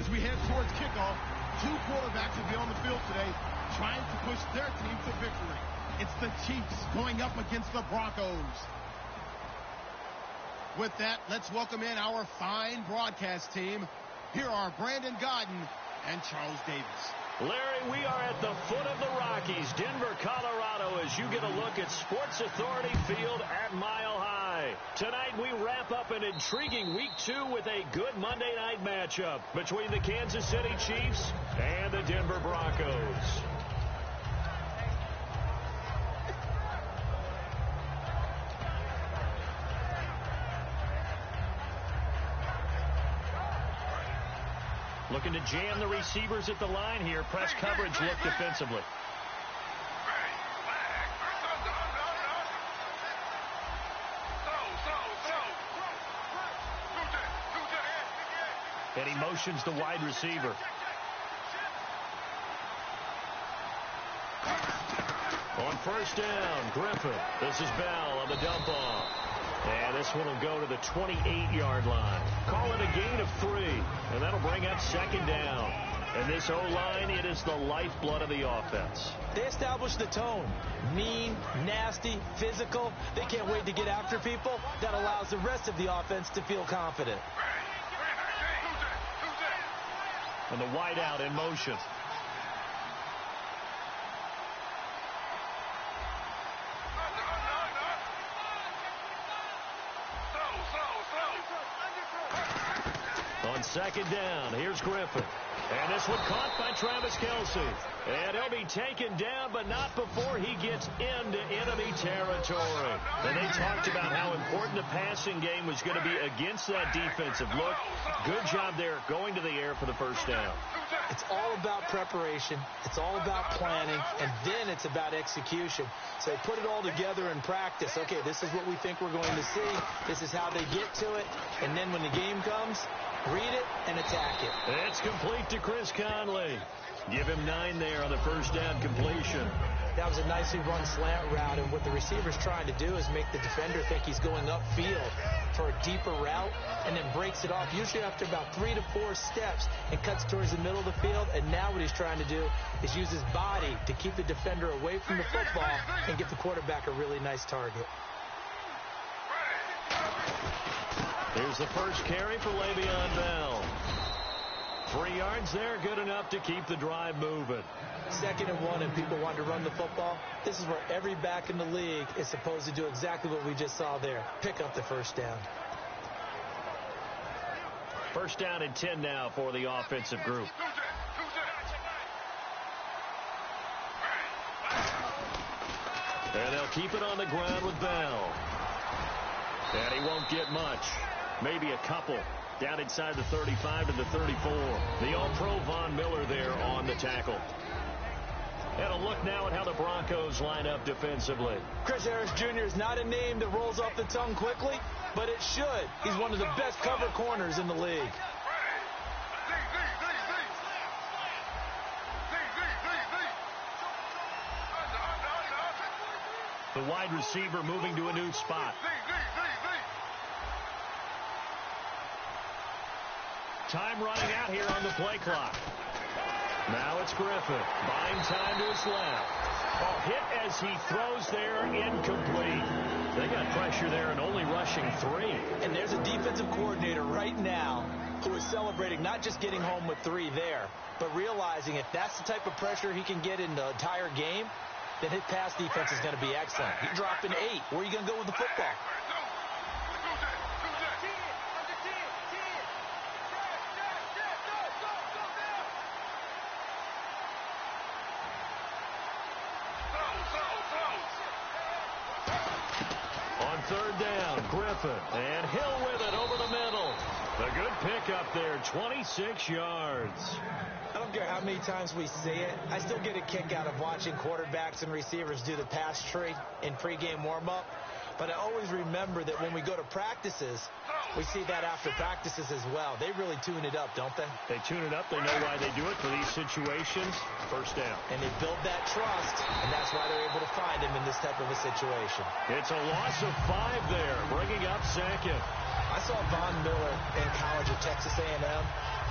As we head towards kickoff, two quarterbacks will be on the field today trying to push their team to victory. It's the Chiefs going up against the Broncos. With that, let's welcome in our fine broadcast team. Here are Brandon Godden and Charles Davis. Larry, we are at the foot of the Rockies, Denver, Colorado, as you get a look at Sports Authority Field at Mile High. Tonight, we wrap up an intriguing Week 2 with a good Monday night matchup between the Kansas City Chiefs and the Denver Broncos. Looking to jam the receivers at the line here. Press coverage look defensively. And he motions the wide receiver. On first down, Griffin. This is Bell on the dump off. And this one will go to the 28-yard line. Call it a gain of 3, and that'll bring up second down. And this O-line, it is the lifeblood of the offense. They established the tone. Mean, nasty, physical. They can't wait to get after people. That allows the rest of the offense to feel confident. And the wideout in motion. On second down, here's Griffin. And this one caught by Travis Kelce. And he'll be taken down, but not before he gets into enemy territory. And they talked about how important the passing game was going to be against that defensive look. Good job there going to the air for the first down. It's all about preparation. It's all about planning. And then it's about execution. So they put it all together in practice. Okay, this is what we think we're going to see. This is how they get to it. And then when the game comes, read it and attack it. It's complete to Chris Conley. Give him 9 there on the first down completion. That was a nicely run slant route, and what the receiver's trying to do is make the defender think he's going upfield for a deeper route, and then breaks it off, usually after about 3 to 4 steps, and cuts towards the middle of the field. And now what he's trying to do is use his body to keep the defender away from the football and give the quarterback a really nice target. Here's the first carry for Le'Veon Bell. 3 yards there, good enough to keep the drive moving. 2nd and 1, and people want to run the football. This is where every back in the league is supposed to do exactly what we just saw there. Pick up the first down. First down and 10 now for the offensive group. And they'll keep it on the ground with Bell. And he won't get much. Maybe a couple. Down inside the 35 to the 34. The All-Pro Von Miller there on the tackle. And a look now at how the Broncos line up defensively. Chris Harris Jr. is not a name that rolls off the tongue quickly, but it should. He's one of the best cover corners in the league. The wide receiver moving to a new spot. Time running out here on the play clock. Now it's Griffin. Buying time to his left. Oh, hit as he throws there, incomplete. They got pressure there and only rushing 3. And there's a defensive coordinator right now who is celebrating not just getting home with 3 there, but realizing if that's the type of pressure he can get in the entire game, then his pass defense is going to be excellent. He's dropping 8. Where are you going to go with the football? On third down, Griffin, and Hill with it over the middle. A good pickup there, 26 yards. I don't care how many times we see it. I still get a kick out of watching quarterbacks and receivers do the pass tree in pregame warm-up. But I always remember that when we go to practices, we see that after practices as well. They really tune it up, don't they? They tune it up. They know why they do it for these situations. First down. And they build that trust, and that's why they're able to find him in this type of a situation. It's a loss of 5 there, bringing up second. I saw Von Miller in college at Texas A&M.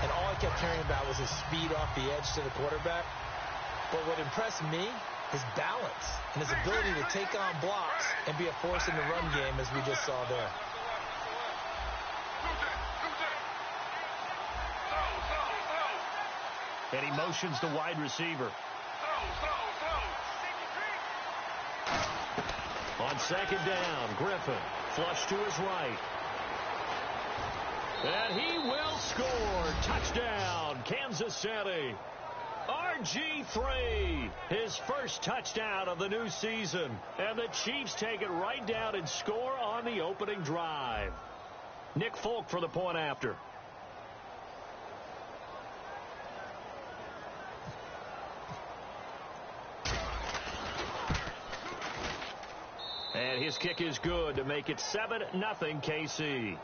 and all I kept hearing about was his speed off the edge to the quarterback. But what impressed me, his balance and his ability to take on blocks and be a force in the run game, as we just saw there. And he motions the wide receiver. On second down, Griffin flush to his right. And he will score. Touchdown, Kansas City. RG3, his first touchdown of the new season. And the Chiefs take it right down and score on the opening drive. Nick Folk for the point after. And his kick is good to make it 7-0 KC.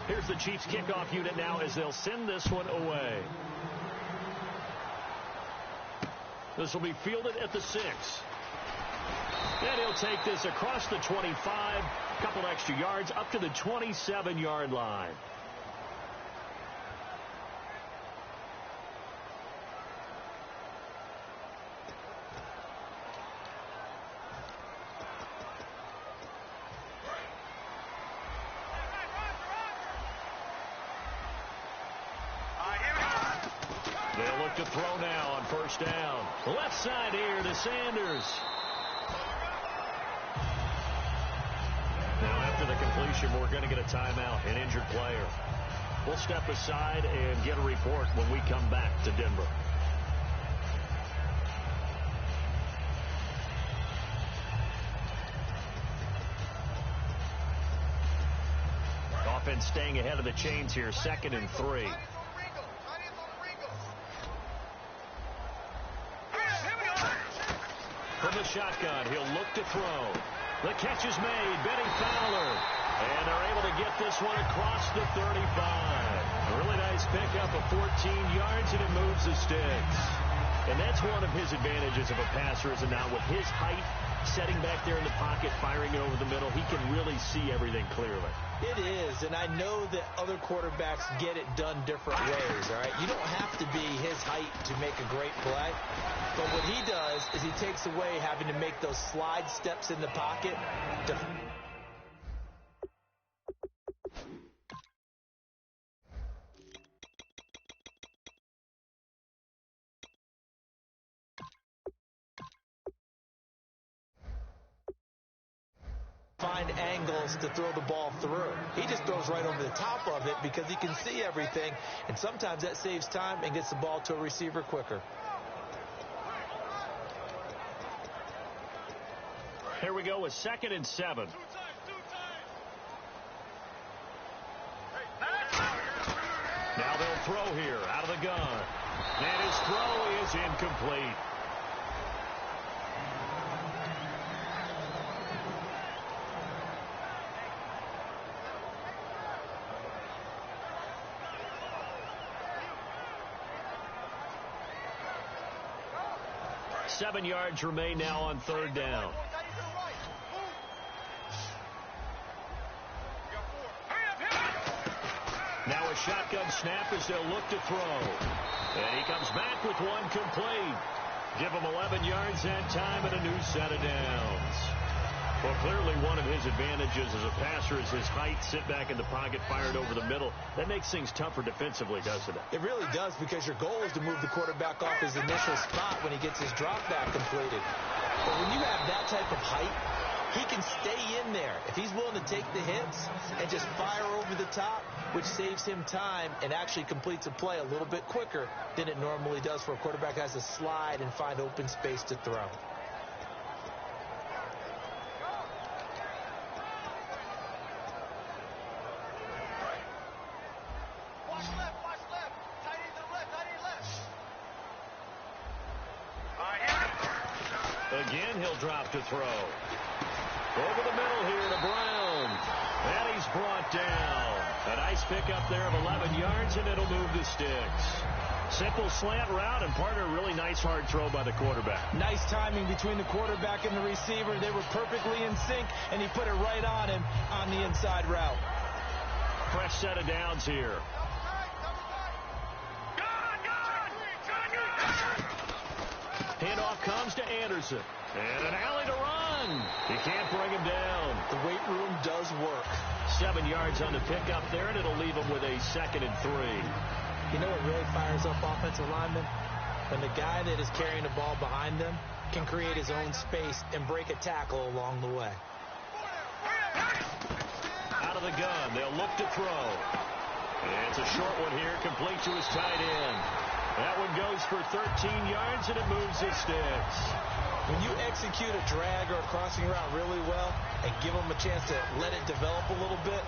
Here's the Chiefs kickoff unit now as they'll send this one away. This will be fielded at the 6. And he'll take this across the 25, a couple extra yards up to the 27-yard line. They'll look to throw now on first down. Left side here to Sanders. Now after the completion, we're going to get a timeout, an injured player. We'll step aside and get a report when we come back to Denver. Offense staying ahead of the chains here, 2nd and 3. From the shotgun, he'll look to throw. The catch is made, Benny Fowler. And they're able to get this one across the 35. A really nice pickup of 14 yards, and it moves the sticks. And that's one of his advantages of a passer, is now with his height, setting back there in the pocket, firing it over the middle, he can really see everything clearly. It is, and I know that other quarterbacks get it done different ways, all right? You don't have to be his height to make a great play, but what he does is he takes away having to make those slide steps in the pocket to find angles to throw the ball through. He just throws right over the top of it because he can see everything, and sometimes that saves time and gets the ball to a receiver quicker. Here we go with 2nd and 7. Now they'll throw here out of the gun. And his throw is incomplete. Seven yards remain now on 3rd down. Now a shotgun snap as they'll look to throw. And he comes back with one complete. Give him 11 yards that time and a new set of downs. Well, clearly one of his advantages as a passer is his height, sit back in the pocket, fired over the middle. That makes things tougher defensively, doesn't it? It really does, because your goal is to move the quarterback off his initial spot when he gets his drop back completed. But when you have that type of height, he can stay in there. If he's willing to take the hits and just fire over the top, which saves him time and actually completes a play a little bit quicker than it normally does for a quarterback that has to slide and find open space to throw. Again, he'll drop to throw. Over the middle here to Brown. And he's brought down. A nice pickup there of 11 yards, and it'll move the sticks. Simple slant route, and partner, really nice hard throw by the quarterback. Nice timing between the quarterback and the receiver. They were perfectly in sync, and he put it right on him on the inside route. Fresh set of downs here. Handoff comes to Anderson. And an alley to run. He can't bring him down. The weight room does work. 7 yards on the pickup there, and it'll leave him with a 2nd and 3. You know what really fires up offensive linemen? When the guy that is carrying the ball behind them can create his own space and break a tackle along the way. Out of the gun, they'll look to throw. And it's a short one here, complete to his tight end. That one goes for 13 yards, and it moves his sticks. When you execute a drag or a crossing route really well and give them a chance to let it develop a little bit,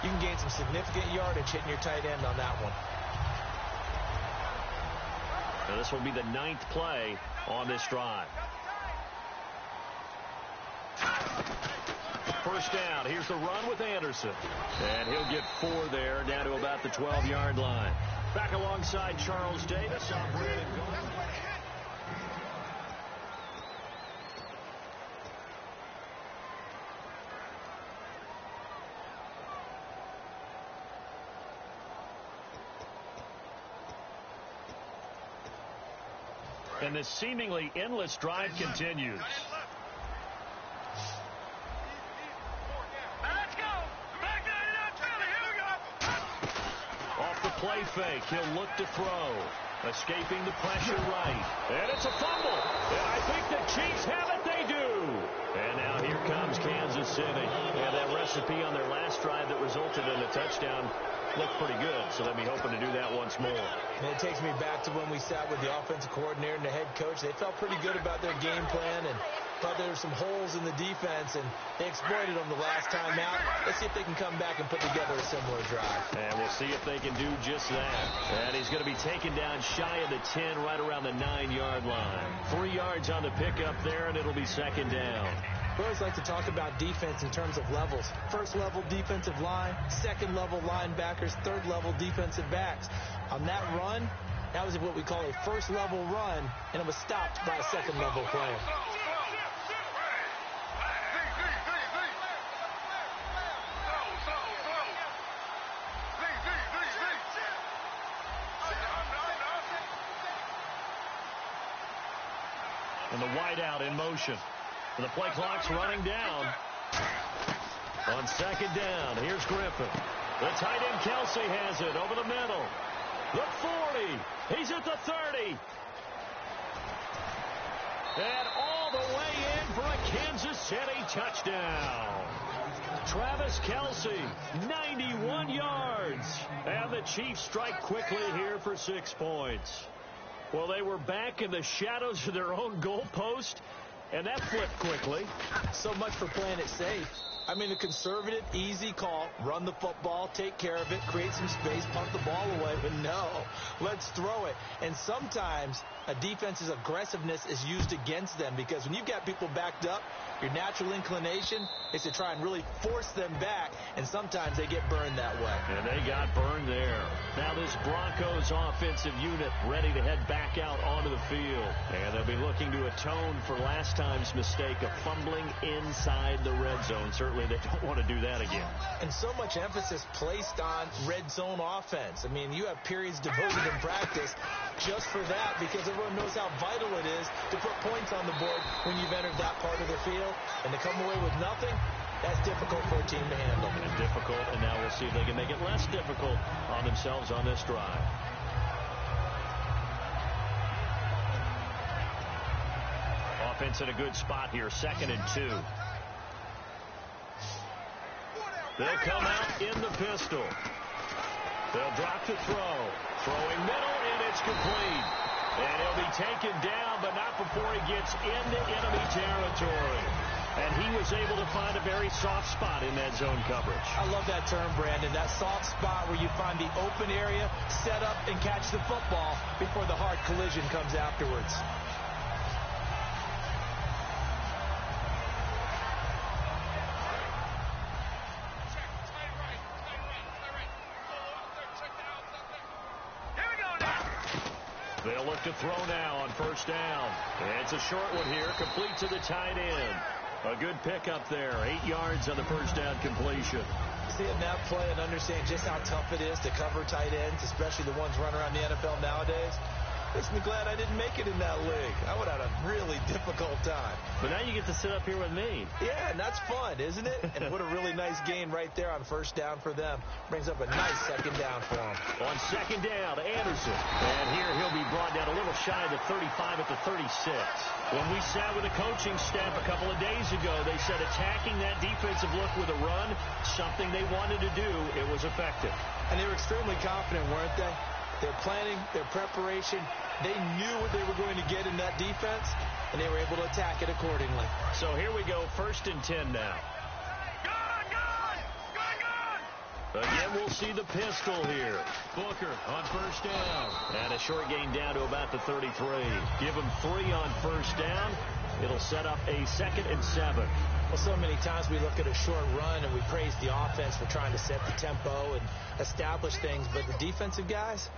you can gain some significant yardage hitting your tight end on that one. Now this will be the 9th play on this drive. First down. Here's the run with Anderson. And he'll get 4 there, down to about the 12-yard line. Back alongside Charles Davis. I'm Brandon Gold. And this seemingly endless drive continues. Off the play fake, he'll look to throw. Escaping the pressure right. And it's a fumble. And I think the Chiefs have it. They do. And now here comes Kansas City. And that recipe on their last drive that resulted in a touchdown looked pretty good, so they'll be hoping to do that once more. And it takes me back to when we sat with the offensive coordinator and the head coach. They felt pretty good about their game plan and thought there were some holes in the defense, and they exploited them the last time out. Let's see if they can come back and put together a similar drive. And we'll see if they can do just that. And he's going to be taken down shy of the 10, right around the 9-yard line. 3 yards on the pickup there, and it'll be 2nd down. We always like to talk about defense in terms of levels. First level defensive line, second level linebackers, third level defensive backs. On that run, that was what we call a first level run, and it was stopped by a second level player. And the wideout in motion. And the play clock's running down. On 2nd down, here's Griffin. The tight end Kelsey has it over the middle. The 40. He's at the 30. And all the way in for a Kansas City touchdown. Travis Kelsey, 91 yards. And the Chiefs strike quickly here for 6 points. Well, they were back in the shadows of their own goalpost, and that flipped quickly. So much for playing it safe. I mean, a conservative, easy call, run the football, take care of it, create some space, punt the ball away. But no, let's throw it. And sometimes a defense's aggressiveness is used against them, because when you've got people backed up, your natural inclination is to try and really force them back, and sometimes they get burned that way. And they got burned there. Now this Broncos offensive unit ready to head back out onto the field. And they'll be looking to atone for last time's mistake of fumbling inside the red zone. Certainly they don't want to do that again. And so much emphasis placed on red zone offense. I mean, you have periods devoted in practice just for that, because everyone knows how vital it is to put points on the board when you've entered that part of the field. And to come away with nothing, that's difficult for a team to handle. And it's difficult, and now we'll see if they can make it less difficult on themselves on this drive. Offense in a good spot here, 2nd and 2. They'll come out in the pistol. They'll drop to throw. Throwing middle, and it's complete. And he'll be taken down, but not before he gets into enemy territory. And he was able to find a very soft spot in that zone coverage. I love that term, Brandon. That soft spot where you find the open area, set up, and catch the football before the hard collision comes afterwards. They'll look to throw now on first down. It's a short one here, complete to the tight end. A good pickup there, 8 yards on the first down completion. Seeing that play and understand just how tough it is to cover tight ends, especially the ones running around the NFL nowadays, makes me glad I didn't make it in that league. I would have had a really difficult time. But now you get to sit up here with me. Yeah, and that's fun, isn't it? And what a really nice gain right there on first down for them. Brings up a nice second down for them. On second down, Anderson. And here he'll be brought down a little shy of the 35 at the 36. When we sat with the coaching staff a couple of days ago, they said attacking that defensive look with a run, something they wanted to do, it was effective. And they were extremely confident, weren't they? Their planning, their preparation, they knew what they were going to get in that defense, and they were able to attack it accordingly. So here we go, 1st and 10 now. Again, we'll see the pistol here. Booker on first down. And a short gain down to about the 33. Give him 3 on first down. It'll set up a 2nd and 7. Well, so many times we look at a short run and we praise the offense for trying to set the tempo and establish things, but the defensive guys,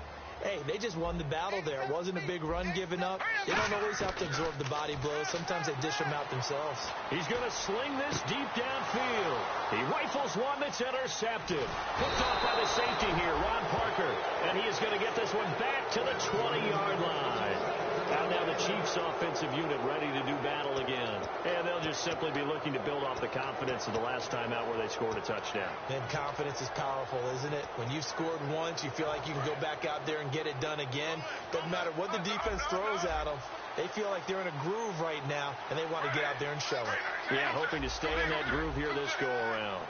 hey, they just won the battle there. It wasn't a big run given up. They don't always have to absorb the body blows. Sometimes they dish them out themselves. He's going to sling this deep downfield. He rifles one that's intercepted. Picked off by the safety here, Ron Parker. And he is going to get this one back to the 20-yard line. And now the Chiefs offensive unit ready to do battle again. And they'll just simply be looking to build off the confidence of the last time out where they scored a touchdown. And confidence is powerful, isn't it? When you've scored once, you feel like you can go back out there and get it done again. Doesn't matter what the defense throws at them. They feel like they're in a groove right now, and they want to get out there and show it. Yeah, hoping to stay in that groove here this go-around.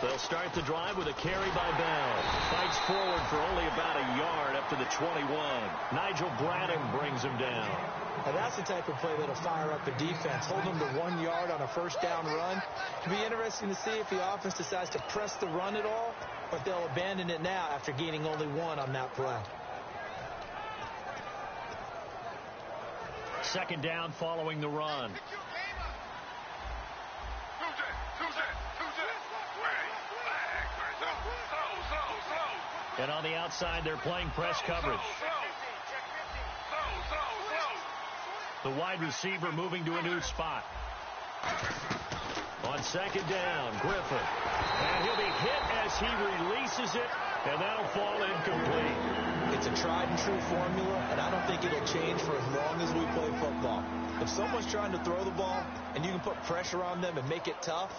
They'll start the drive with a carry by Bell. Fights forward for only about a yard up to the 21. Nigel Bradham brings him down. Now that's the type of play that'll fire up a defense. Hold them to 1 yard on a first down run. It'll be interesting to see if the offense decides to press the run at all, or if they'll abandon it now after gaining only 1 on that play. 2nd down following the run. And on the outside, they're playing press coverage. The wide receiver moving to a new spot. On 2nd down, Griffin. And he'll be hit as he releases it, and that'll fall incomplete. It's a tried-and-true formula, and I don't think it'll change for as long as we play football. If someone's trying to throw the ball, and you can put pressure on them and make it tough,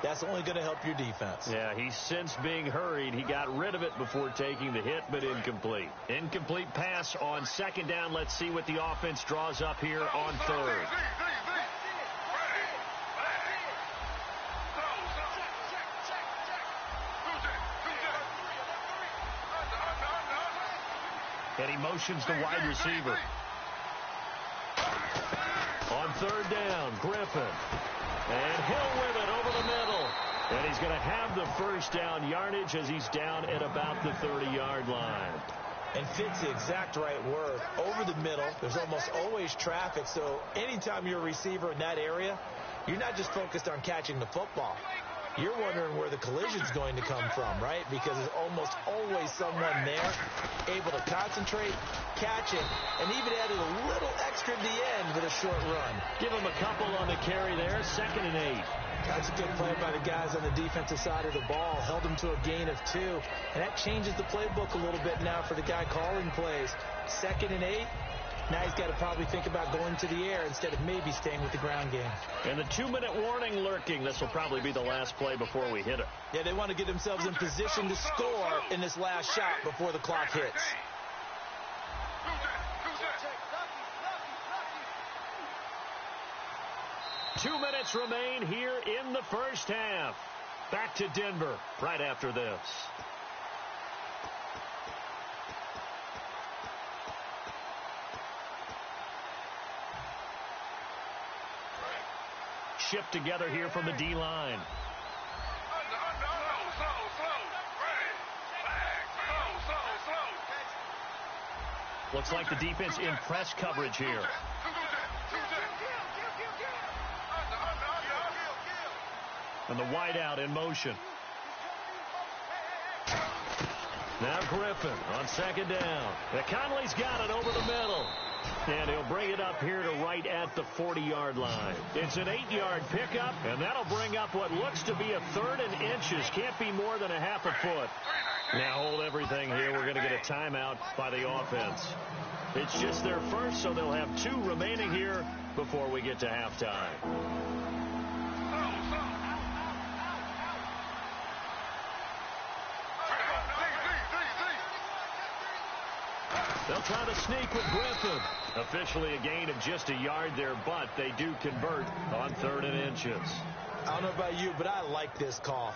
that's only going to help your defense. Yeah, he's since being hurried. He got rid of it before taking the hit, but incomplete. Incomplete pass on 2nd down. Let's see what the offense draws up here on 3rd. And he motions the wide receiver. On 3rd down, Griffin. And Hill with it over the middle. And he's going to have the first down yardage as he's down at about the 30-yard line. And fit's the exact right word. Over the middle, there's almost always traffic. So anytime you're a receiver in that area, you're not just focused on catching the football. You're wondering where the collision's going to come from, right? Because there's almost always someone there able to concentrate, catch it, and even added a little extra at the end with a short run. Give him a couple on the carry there, 2nd and 8. That's a good play by the guys on the defensive side of the ball. Held them to a gain of 2. And that changes the playbook a little bit now for the guy calling plays. 2nd and 8. Now he's got to probably think about going to the air instead of maybe staying with the ground game. And the 2-minute warning lurking. This will probably be the last play before we hit it. Yeah, they want to get themselves in position to score in this last shot before the clock hits. Two minutes remain here in the first half. Back to Denver right after this. Shipped together here from the D-line. Looks like the defense in press coverage here. And the wideout in motion. Now Griffin on second down. Conley's got it over the middle. And he'll bring it up here to right at the 40-yard line. It's an 8-yard pickup, and that'll bring up what looks to be a 3rd and inches. Can't be more than a half a foot. Now hold everything here. We're going to get a timeout by the offense. It's just their first, so they'll have 2 remaining here before we get to halftime. They'll try to sneak with Griffin. Officially a gain of just a yard there, but they do convert on 3rd and inches. I don't know about you, but I like this call.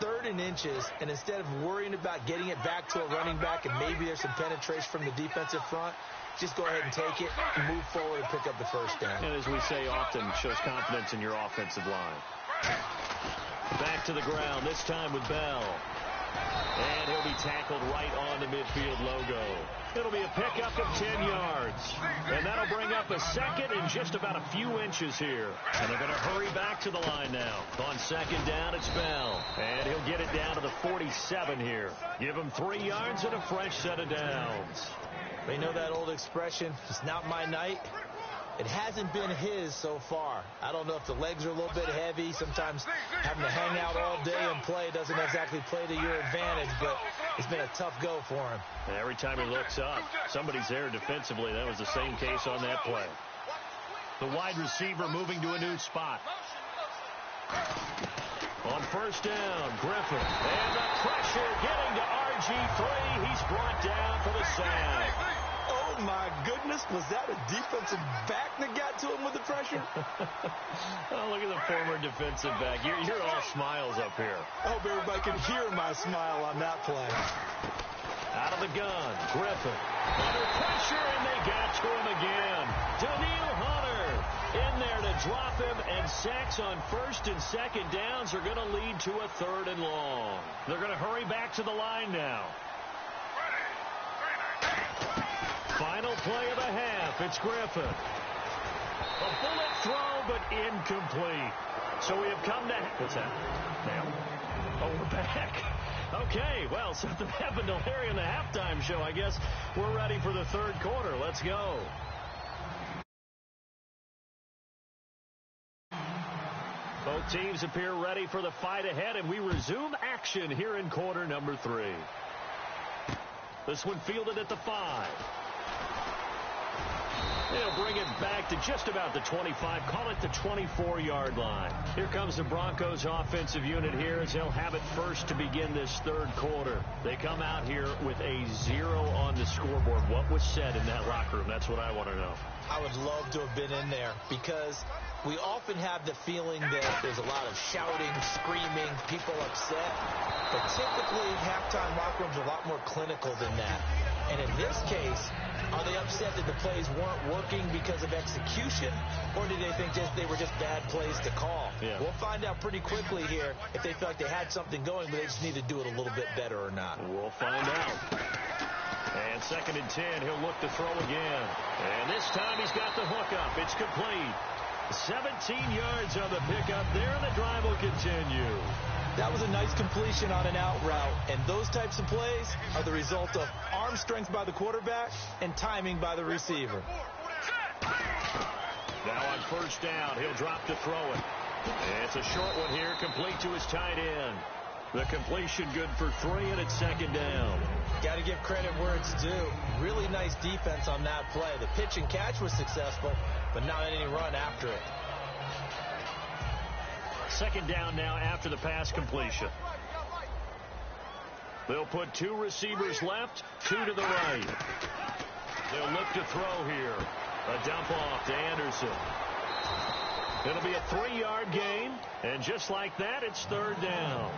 3rd and inches, and instead of worrying about getting it back to a running back and maybe there's some penetration from the defensive front, just go ahead and take it, move forward, and pick up the first down. And as we say often, shows confidence in your offensive line. Back to the ground, this time with Bell. And he'll be tackled right on the midfield logo. It'll be a pickup of 10 yards. And that'll bring up a 2nd and just about a few inches here. And they're going to hurry back to the line now. On 2nd down, it's Bell. And he'll get it down to the 47 here. Give him 3 yards and a fresh set of downs. They know that old expression, it's not my night. It hasn't been his so far. I don't know if the legs are a little bit heavy. Sometimes having to hang out all day and play doesn't exactly play to your advantage, but it's been a tough go for him. And every time he looks up, somebody's there defensively. That was the same case on that play. The wide receiver moving to a new spot. On 1st down, Griffin. And the pressure getting to RG3. He's brought down for the sack. Oh, my goodness. Was that a defensive back that got to him with the pressure? Oh, look at the former defensive back. You're all smiles up here. I hope everybody can hear my smile on that play. Out of the gun, Griffin. Under pressure, and they got to him again. Daniil Hunter in there to drop him, and sacks on 1st and 2nd downs are going to lead to a 3rd and long. They're going to hurry back to the line now. Final play of the half. It's Griffin. A bullet throw, but incomplete. So we have come to... What's that? Now. Oh, we're back. Okay, well, something happened to Larry in the halftime show. I guess we're ready for the 3rd quarter. Let's go. Both teams appear ready for the fight ahead, and we resume action here in quarter number 3. This one fielded at the 5. They'll bring it back to just about the 25, call it the 24-yard line. Here comes the Broncos offensive unit here as they'll have it first to begin this 3rd quarter. They come out here with a 0 on the scoreboard. What was said in that locker room? That's what I want to know. I would love to have been in there because we often have the feeling that there's a lot of shouting, screaming, people upset. But typically, halftime locker rooms are a lot more clinical than that. And in this case, are they upset that the plays weren't working because of execution, or did they think they were just bad plays to call? Yeah. We'll find out pretty quickly here if they feel like they had something going, but they just need to do it a little bit better or not. We'll find out. And 2nd and 10, he'll look to throw again. And this time he's got the hook up. It's complete. 17 yards on the pickup there, and the drive will continue. That was a nice completion on an out route, and those types of plays are the result of arm strength by the quarterback and timing by the receiver. Now on 1st down, he'll drop to throw it. And it's a short one here, complete to his tight end. The completion good for 3, and it's 2nd down. Got to give credit where it's due. Really nice defense on that play. The pitch and catch was successful, but not any run after it. 2nd down now after the pass completion. They'll put 2 receivers left, 2 to the right. They'll look to throw here. A dump off to Anderson. It'll be a 3-yard gain, and just like that, it's 3rd down.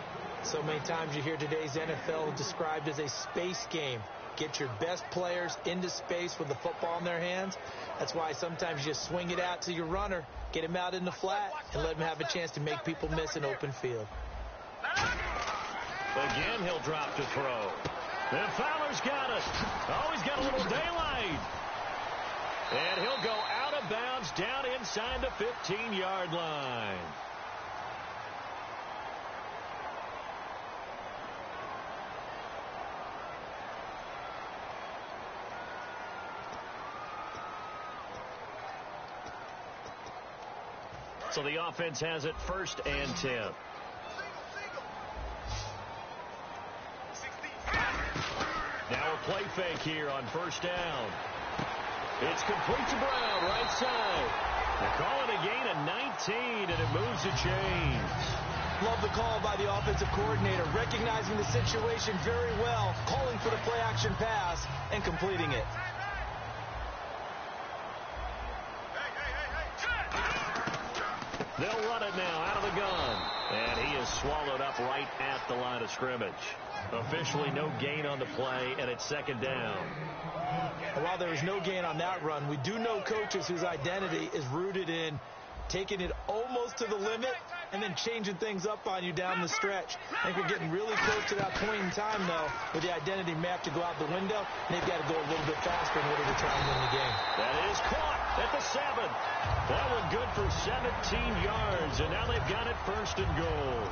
So many times you hear today's NFL described as a space game. Get your best players into space with the football in their hands. That's why sometimes you just swing it out to your runner, get him out in the flat, and let him have a chance to make people miss an open field. Again, he'll drop to throw. And Fowler's got it. Oh, he's got a little daylight. And he'll go out of bounds down inside the 15-yard line. So the offense has it 1st and 10. Now a play fake here on 1st down. It's complete to Brown, right side. They're calling a gain of 19, and it moves the chains. Love the call by the offensive coordinator, recognizing the situation very well, calling for the play-action pass, and completing it. They'll run it now out of the gun. And he is swallowed up right at the line of scrimmage. Officially no gain on the play, and it's 2nd down. While there was no gain on that run, we do know coaches whose identity is rooted in taking it almost to the limit and then changing things up on you down the stretch. I think we're getting really close to that point in time, though, where the identity may have to go out the window, and they've got to go a little bit faster in order to try and win the game. That is caught at the 7. That one good for 17 yards, and now they've got it 1st and goal.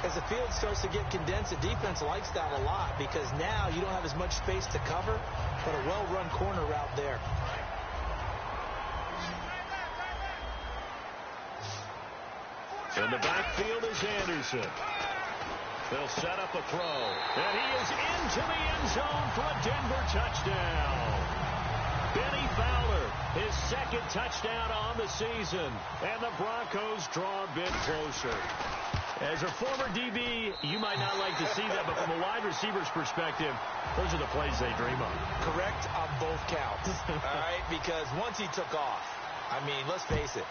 As the field starts to get condensed, the defense likes that a lot because now you don't have as much space to cover, but a well-run corner route there. In the backfield is Anderson. They'll set up a throw. And he is into the end zone for a Denver touchdown. Benny Fowler, his 2nd touchdown on the season. And the Broncos draw a bit closer. As a former DB, you might not like to see that, but from a wide receiver's perspective, those are the plays they dream of. Correct on both counts. All right, because once he took off, I mean, let's face it,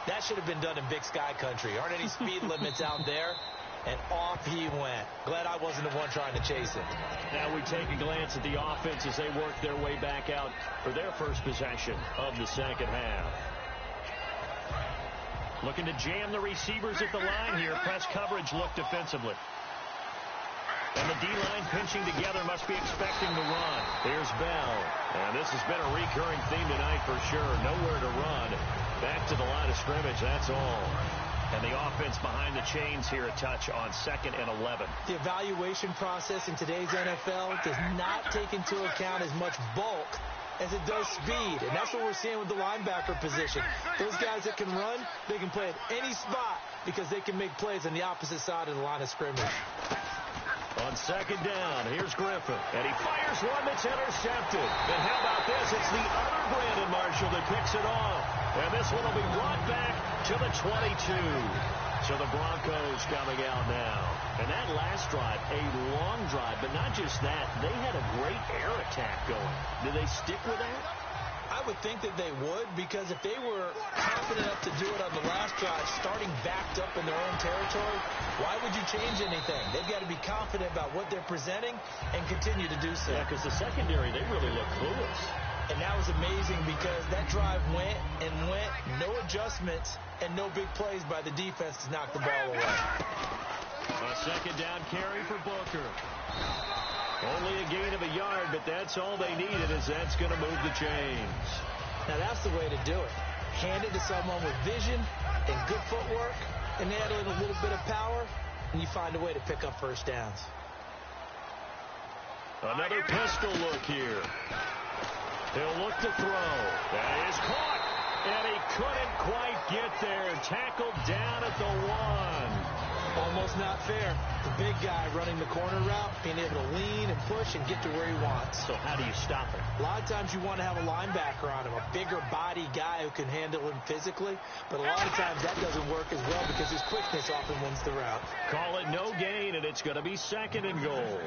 that should have been done in Big Sky country. Aren't any speed limits out there? And off he went. Glad I wasn't the one trying to chase him. Now we take a glance at the offense as they work their way back out for their first possession of the 2nd half. Looking to jam the receivers at the line here. Press coverage look defensively. And the D-line pinching together must be expecting the run. Here's Bell. And this has been a recurring theme tonight for sure. Nowhere to run. Back to the line of scrimmage, that's all. And the offense behind the chains here a touch on 2nd and 11. The evaluation process in today's NFL does not take into account as much bulk as it does speed. And that's what we're seeing with the linebacker position. Those guys that can run, they can play at any spot because they can make plays on the opposite side of the line of scrimmage. On 2nd down, here's Griffin. And he fires one that's intercepted. And how about this? It's the other Brandon Marshall that picks it off. And this one will be brought back to the 22. So the Broncos coming out now. And that last drive, a long drive, but not just that. They had a great air attack going. Did they stick with that? I would think that they would, because if they were confident enough to do it on the last drive, starting backed up in their own territory, why would you change anything? They've got to be confident about what they're presenting and continue to do so. Yeah, because the secondary, they really look clueless. And that was amazing because that drive went and went, no adjustments, and no big plays by the defense to knock the ball away. A 2nd down carry for Booker. Only a gain of a yard, but that's all they needed, as that's going to move the chains. Now that's the way to do it. Hand it to someone with vision and good footwork, and add in a little bit of power, and you find a way to pick up 1st downs. Another pistol look here. He'll look to throw. That is caught. And he couldn't quite get there. Tackled down at the 1. Almost not fair. The big guy running the corner route, being able to lean and push and get to where he wants. So how do you stop him? A lot of times you want to have a linebacker on him, a bigger body guy who can handle him physically. But a lot of times that doesn't work as well because his quickness often wins the route. Call it no gain, and it's going to be 2nd and goal.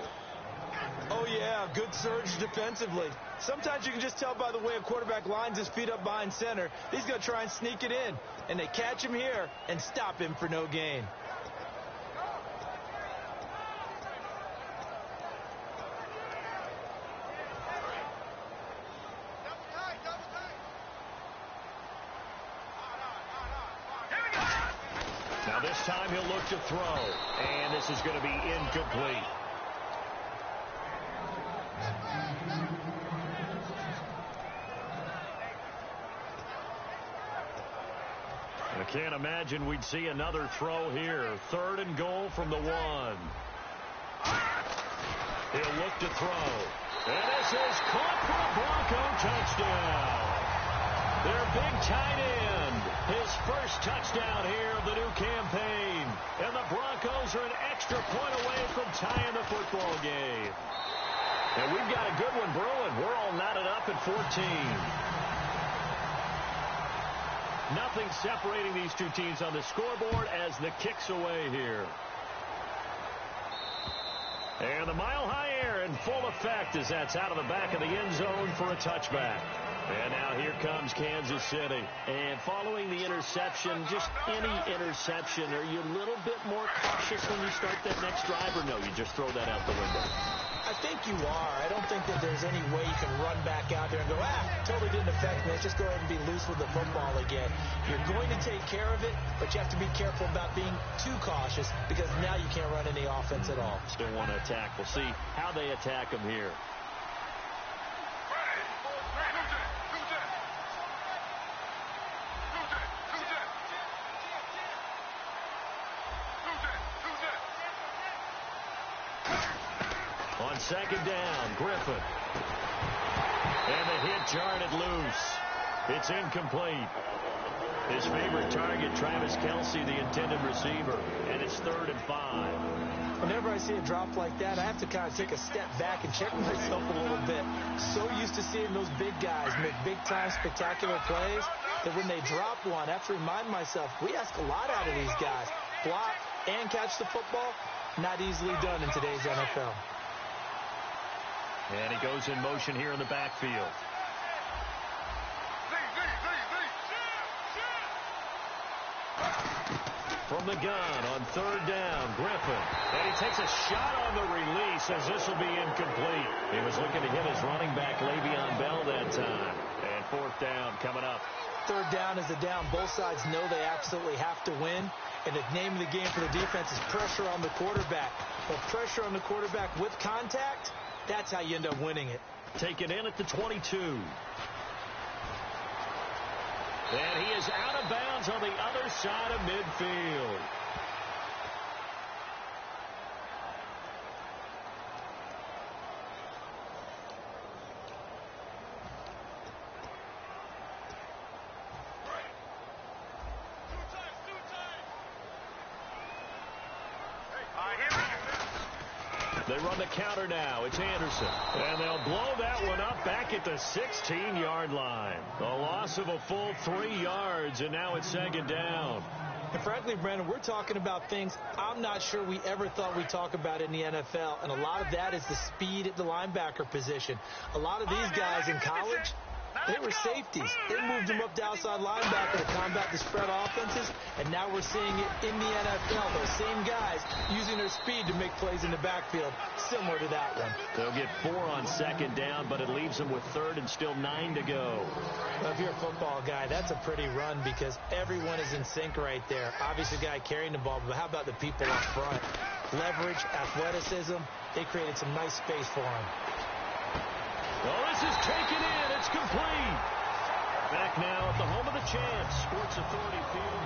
Oh, yeah, good surge defensively. Sometimes you can just tell by the way a quarterback lines his feet up behind center. He's going to try and sneak it in. And they catch him here and stop him for no gain. Now this time he'll look to throw. And this is going to be incomplete. I can't imagine we'd see another throw here. 3rd and goal from the 1. He'll look to throw. And this is caught for a Bronco touchdown. Their big tight end. His first touchdown here of the new campaign. And the Broncos are an extra point away from tying the football game. And we've got a good one brewing. We're all knotted up at 14. Nothing separating these two teams on the scoreboard as the kick's away here. And the mile-high air in full effect as that's out of the back of the end zone for a touchback. And now here comes Kansas City. And following the interception, just any interception, are you a little bit more cautious when you start that next drive, or no, you just throw that out the window? I think you are. I don't think that there's any way you can run back out there and go, totally didn't affect me. Let's just go ahead and be loose with the football again. You're going to take care of it, but you have to be careful about being too cautious because now you can't run any offense at all. Still want to attack. We'll see how they attack them here. On second down, Griffin. And the hit jarred it loose. It's incomplete. His favorite target, Travis Kelce, the intended receiver. And it's 3rd and 5. Whenever I see a drop like that, I have to kind of take a step back and check myself a little bit. So used to seeing those big guys make big-time spectacular plays that when they drop one, I have to remind myself, we ask a lot out of these guys. Block and catch the football, not easily done in today's NFL. And he goes in motion here in the backfield. From the gun on 3rd down, Griffin. And he takes a shot on the release as this will be incomplete. He was looking to hit his running back, Le'Veon Bell, that time. And 4th down coming up. 3rd down is a down. Both sides know they absolutely have to win. And the name of the game for the defense is pressure on the quarterback. But pressure on the quarterback with contact, that's how you end up winning it. Taken in at the 22. And he is out of bounds on the other side of midfield. They run the counter now. It's Anderson. And they'll blow that one up back at the 16-yard line. A loss of a full 3 yards, and now it's 2nd down. And frankly, Brandon, we're talking about things I'm not sure we ever thought we'd talk about in the NFL. And a lot of that is the speed at the linebacker position. A lot of these guys in college, they were safeties. They moved them up to outside linebacker to combat the spread offenses, and now we're seeing it in the NFL. Those same guys using their speed to make plays in the backfield, similar to that one. They'll get 4 on 2nd down, but it leaves them with 3rd and still 9 to go. Well, if you're a football guy, that's a pretty run because everyone is in sync right there. Obviously, the guy carrying the ball, but how about the people up front? Leverage, athleticism, they created some nice space for him. Oh, this is taken in. It's complete. Back now at the home of the Chance, Sports Authority Field.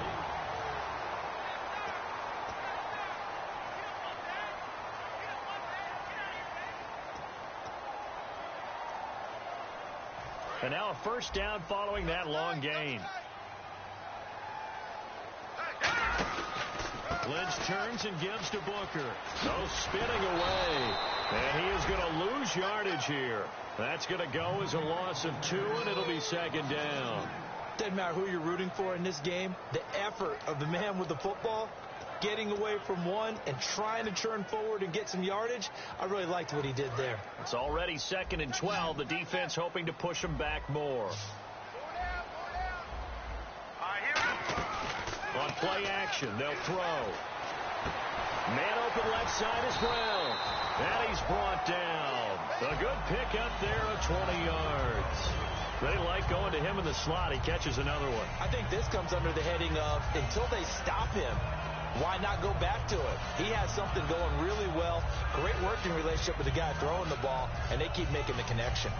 And now a 1st down following that long gain. Lynch turns and gives to Booker. No, spinning away. And he is going to lose yardage here. That's going to go as a loss of 2, and it'll be 2nd down. Doesn't matter who you're rooting for in this game. The effort of the man with the football, getting away from one and trying to turn forward and get some yardage, I really liked what he did there. It's already 2nd and 12. The defense hoping to push him back more. On play action, they'll throw. Man open left side is Brown. And he's brought down. A good pickup there of 20 yards. They like going to him in the slot. He catches another one. I think this comes under the heading of until they stop him, why not go back to it? He has something going really well. Great working relationship with the guy throwing the ball, and they keep making the connection.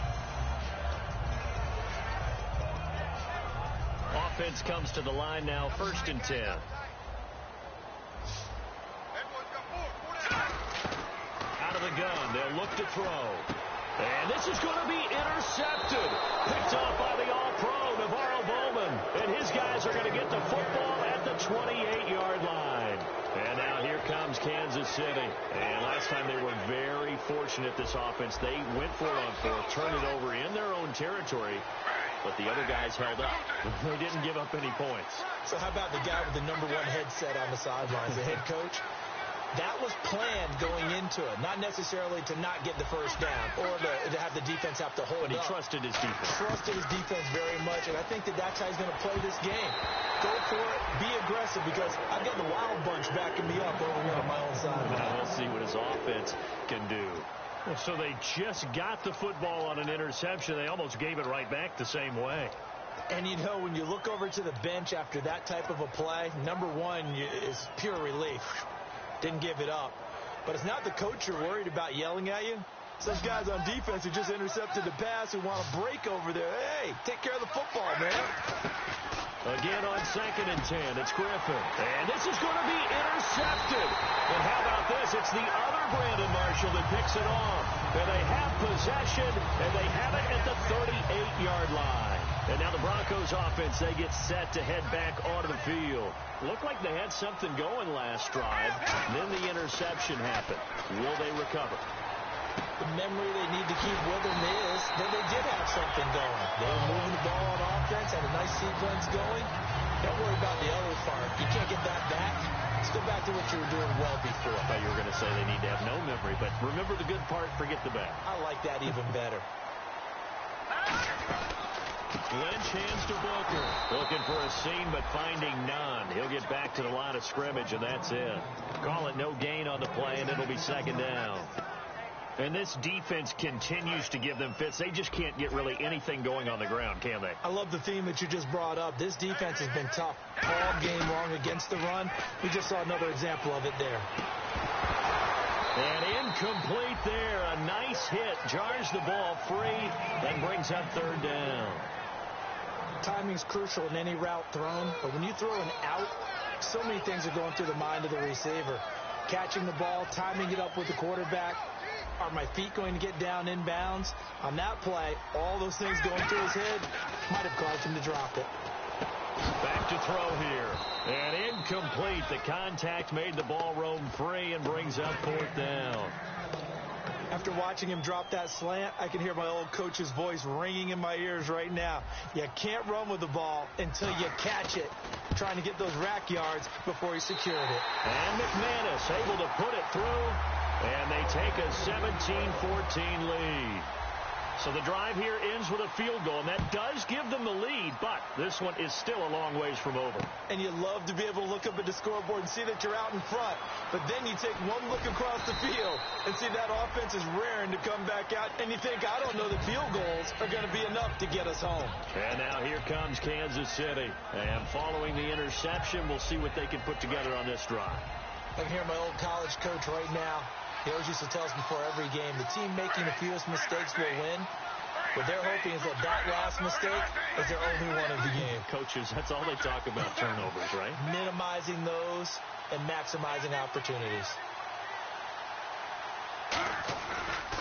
Offense comes to the line now, 1st and 10. Out of the gun, they'll look to throw. And this is going to be intercepted. Picked off by the All-Pro, Navarro Bowman. And his guys are going to get the football at the 28-yard line. And now here comes Kansas City. And last time they were very fortunate, this offense. They went for it on fourth, turned it over in their own territory. But the other guys held up. They didn't give up any points. So how about the guy with the #1 headset on the sidelines, the head coach? That was planned going into it, not necessarily to not get the first down or to have the defense have to hold up. But he trusted his defense. Trusted his defense very much, and I think that's how he's going to play this game. Go for it, be aggressive, because I've got the wild bunch backing me up over here on my own side. Now we'll see what his offense can do. Well, so they just got the football on an interception. They almost gave it right back the same way. And, you know, when you look over to the bench after that type of a play, #1 is pure relief. Didn't give it up. But it's not the coach you're worried about yelling at you. It's those guys on defense who just intercepted the pass who want to break over there. Hey, take care of the football, man. Again on 2nd and 10, it's Griffin. And this is going to be intercepted. And how about this? It's the other Brandon Marshall that picks it off. And they have possession, and they have it at the 38-yard line. And now the Broncos offense, they get set to head back onto the field. Looked like they had something going last drive. Then the interception happened. Will they recover? The memory they need to keep with them is that they did have something going. They were moving the ball on offense, had a nice sequence going. Don't worry about the other part. You can't get that back. Let's go back to what you were doing well before. I thought you were going to say they need to have no memory, but remember the good part, forget the bad. I like that even better. Lynch hands to Booker. Looking for a seam, but finding none. He'll get back to the line of scrimmage, and that's it. Call it no gain on the play, and it'll be 2nd down. And this defense continues to give them fits. They just can't get really anything going on the ground, can they? I love the theme that you just brought up. This defense has been tough all game long against the run. We just saw another example of it there. And incomplete there. A nice hit. Jars the ball free and brings up 3rd down. Timing's crucial in any route thrown, but when you throw an out, so many things are going through the mind of the receiver. Catching the ball, timing it up with the quarterback. Are my feet going to get down inbounds? On that play, all those things going through his head might have caused him to drop it. Back to throw here. And incomplete. The contact made the ball roam free and brings up 4th down. After watching him drop that slant, I can hear my old coach's voice ringing in my ears right now. You can't run with the ball until you catch it. Trying to get those rack yards before he secured it. And McManus able to put it through. And they take a 17-14 lead. So the drive here ends with a field goal, and that does give them the lead, but this one is still a long ways from over. And you love to be able to look up at the scoreboard and see that you're out in front, but then you take one look across the field and see that offense is raring to come back out, and you think, I don't know that field goals are going to be enough to get us home. And now here comes Kansas City, and following the interception, we'll see what they can put together on this drive. I can hear my old college coach right now. He always used to tell us before every game, the team making the fewest mistakes will win. What they're hoping is that last mistake is their only one of the game. Coaches, that's all they talk about, turnovers, right? Minimizing those and maximizing opportunities.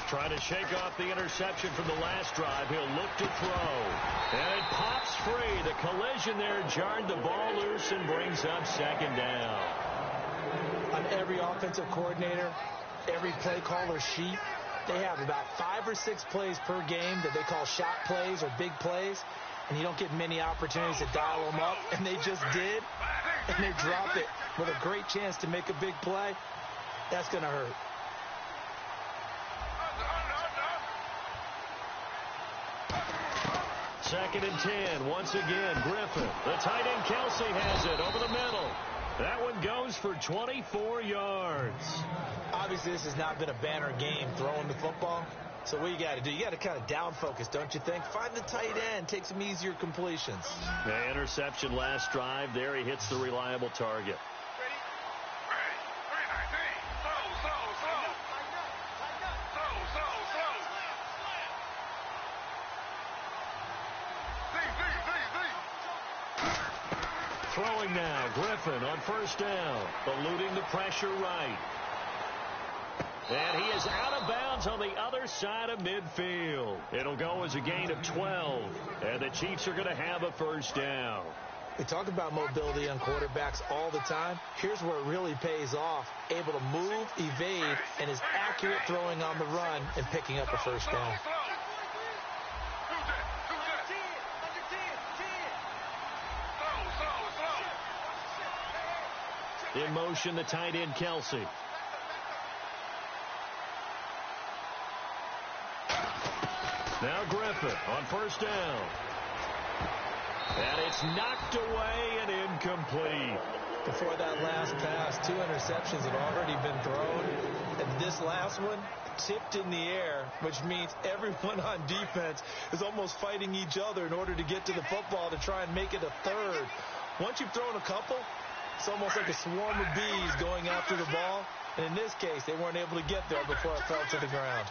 Trying to shake off the interception from the last drive. He'll look to throw. And it pops free. The collision there jarred the ball loose and brings up 2nd down. On every offensive coordinator, every play caller sheet, they have about 5 or 6 plays per game that they call shot plays or big plays, and you don't get many opportunities to dial them up, and they just did, and they drop it with a great chance to make a big play. That's going to hurt. Second and 10. Once again, Griffin. The tight end Kelsey has it over the middle. That one goes for 24 yards. Obviously, this has not been a banner game throwing the football. So what you got to do, you got to kind of down focus, don't you think? Find the tight end, take some easier completions. The interception last drive. There he hits the reliable target. Throwing now, Griffin on 1st down, eluding the pressure right. And he is out of bounds on the other side of midfield. It'll go as a gain of 12. And the Chiefs are going to have a first down. We talk about mobility on quarterbacks all the time. Here's where it really pays off. Able to move, evade, and is accurate throwing on the run and picking up a first down. In motion, the tight end, Kelsey. Now Griffin on first down. And it's knocked away and incomplete. Before that last pass, 2 interceptions had already been thrown. And this last one tipped in the air, which means everyone on defense is almost fighting each other in order to get to the football to try and make it a third. Once you've thrown a couple, it's almost like a swarm of bees going after the ball. And in this case, they weren't able to get there before it fell to the ground.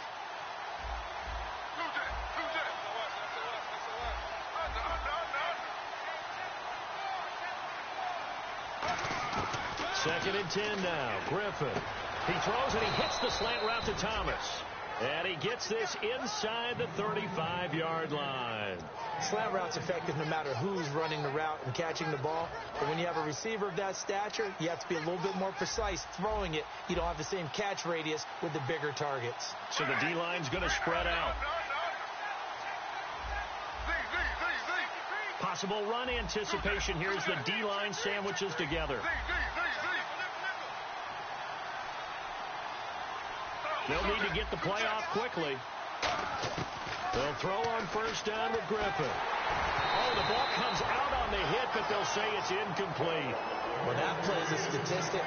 Second and 10 now. Griffin. He throws and he hits the slant route to Thomas. And he gets this inside the 35-yard line. Slant route's effective no matter who's running the route and catching the ball. But when you have a receiver of that stature, you have to be a little bit more precise throwing it. You don't have the same catch radius with the bigger targets. So the D-line's going to spread out. Possible run anticipation here as the D-line sandwiches together. They'll need to get the play off quickly. They'll throw on first down with Griffin. Oh, the ball comes out on the hit, but they'll say it's incomplete. Well, that play is a statistic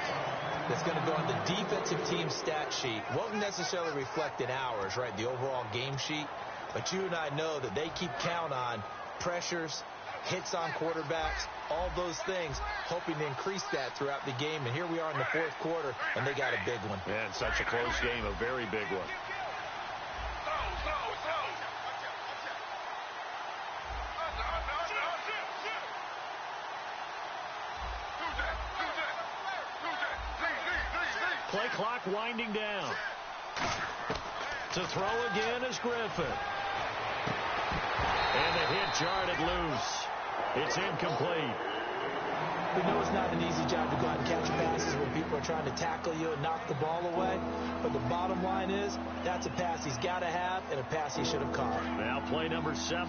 that's going to go on the defensive team stat sheet. Won't necessarily reflect in ours, right, the overall game sheet. But you and I know that they keep count on pressures, hits on quarterbacks, all those things, hoping to increase that throughout the game. And here we are in the fourth quarter, and they got a big one. And such a close game, a very big one. Play clock winding down. To throw again is Griffin. And the hit jarred it loose. It's incomplete. We know it's not an easy job to go out and catch passes when people are trying to tackle you and knock the ball away. But the bottom line is that's a pass he's got to have and a pass he should have caught. Now play number 7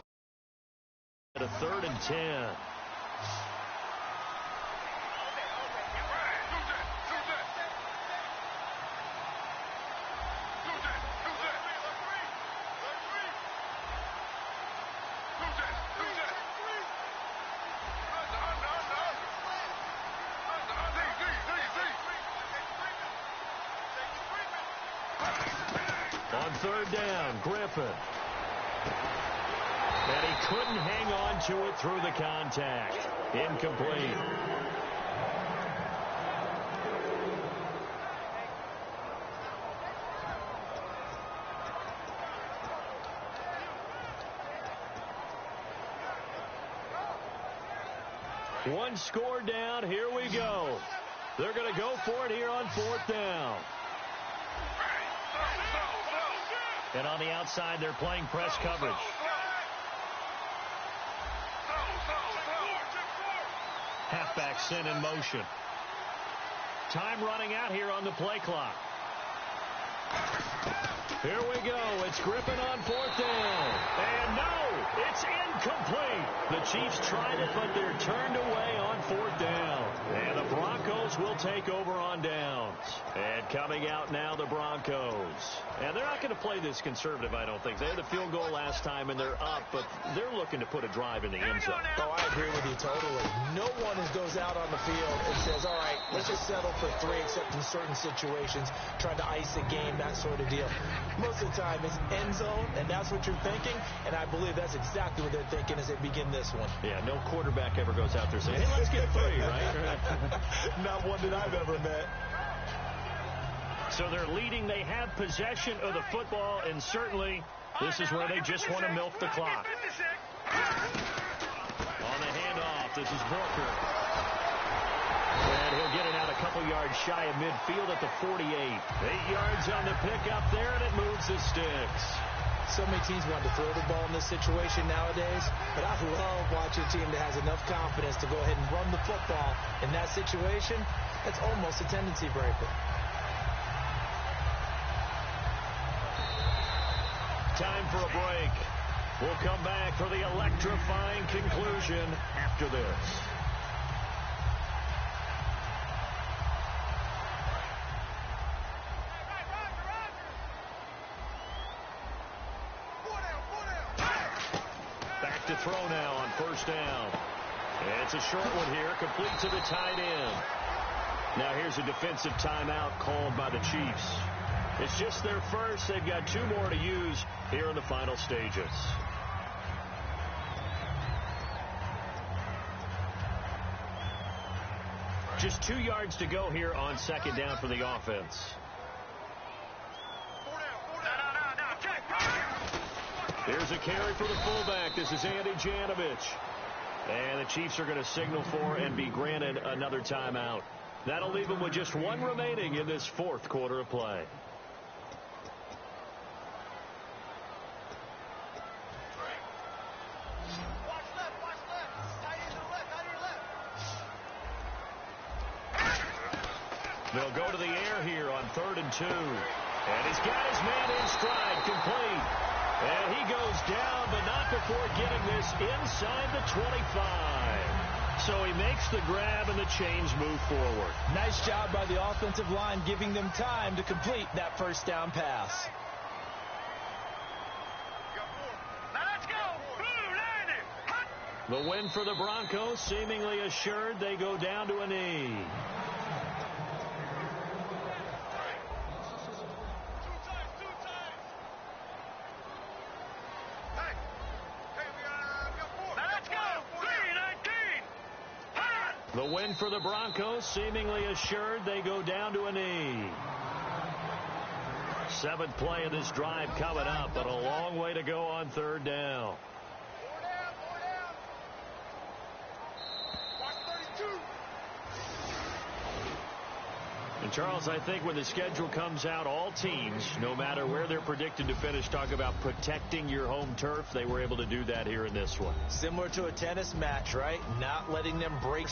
at a 3rd and 10. On 3rd down, Griffin. And he couldn't hang on to it through the contact. Incomplete. One score down. Here we go. They're going to go for it here on 4th down. And on the outside, they're playing press coverage. Halfback sent in motion. Time running out here on the play clock. Here we go. It's Griffin on 4th down. And no, it's incomplete. The Chiefs tried it, but they're turned away on 4th down. And the Broncos will take over on downs. And coming out now, the Broncos. And they're not going to play this conservative, I don't think. They had the field goal last time, and they're up, but they're looking to put a drive in the end zone. Oh, I agree with you totally. No one goes out on the field and says, all right, let's just settle for 3, except in certain situations, trying to ice a game, that sort of deal. Most of the time, it's end zone, and that's what you're thinking, and I believe that's exactly what they're thinking as they begin this one. Yeah, no quarterback ever goes out there saying, hey, let's get 3, right? Not one that I've ever met. So they're leading. They have possession of the football, and certainly this is where they just want to milk the clock. On the handoff, this is Booker. And he'll get it out a couple yards shy of midfield at the 48. 8 yards on the pickup there, and it moves the sticks. So many teams want to throw the ball in this situation nowadays, but I love watching a team that has enough confidence to go ahead and run the football. In that situation, that's almost a tendency breaker. Time for a break. We'll come back for the electrifying conclusion after this. Back to throw now on first down. It's a short one here, complete to the tight end. Now here's a defensive timeout called by the Chiefs. It's just their first. They've got 2 more to use here in the final stages. Just 2 yards to go here on second down for the offense. Here's a carry for the fullback. This is Andy Janovich. And the Chiefs are going to signal for and be granted another timeout. That'll leave them with just 1 remaining in this 4th quarter of play. They'll go to the air here on 3rd and 2. And he's got his man in stride, complete. And he goes down, but not before getting this inside the 25. So he makes the grab and the chains move forward. Nice job by the offensive line, giving them time to complete that first down pass. The win for the Broncos seemingly assured. They go down to a knee. The win for the Broncos seemingly assured. They go down to a knee. 7th play of this drive coming up, but a long way to go on 3rd down. And Charles, I think when the schedule comes out, all teams, no matter where they're predicted to finish, talk about protecting your home turf. They were able to do that here in this one. Similar to a tennis match, right? Not letting them break.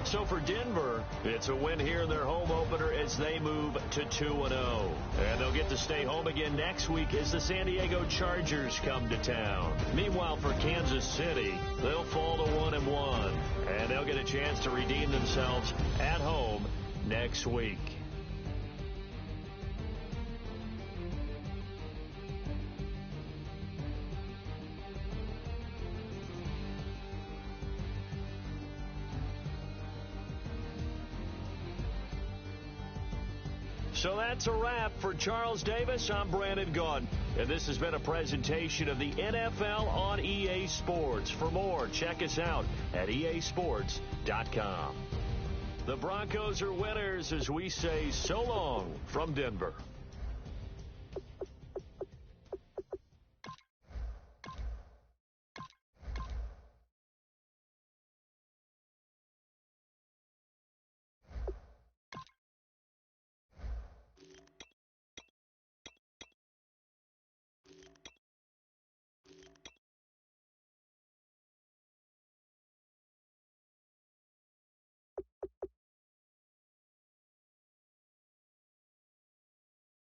So for Denver, it's a win here in their home opener as they move to 2-0. And they'll get to stay home again next week as the San Diego Chargers come to town. Meanwhile, for Kansas City, they'll fall to 1-1. And they'll get a chance to redeem themselves at home next week. So that's a wrap for Charles Davis. I'm Brandon Gaudin, and this has been a presentation of the NFL on EA Sports. For more, check us out at easports.com. The Broncos are winners as we say so long from Denver.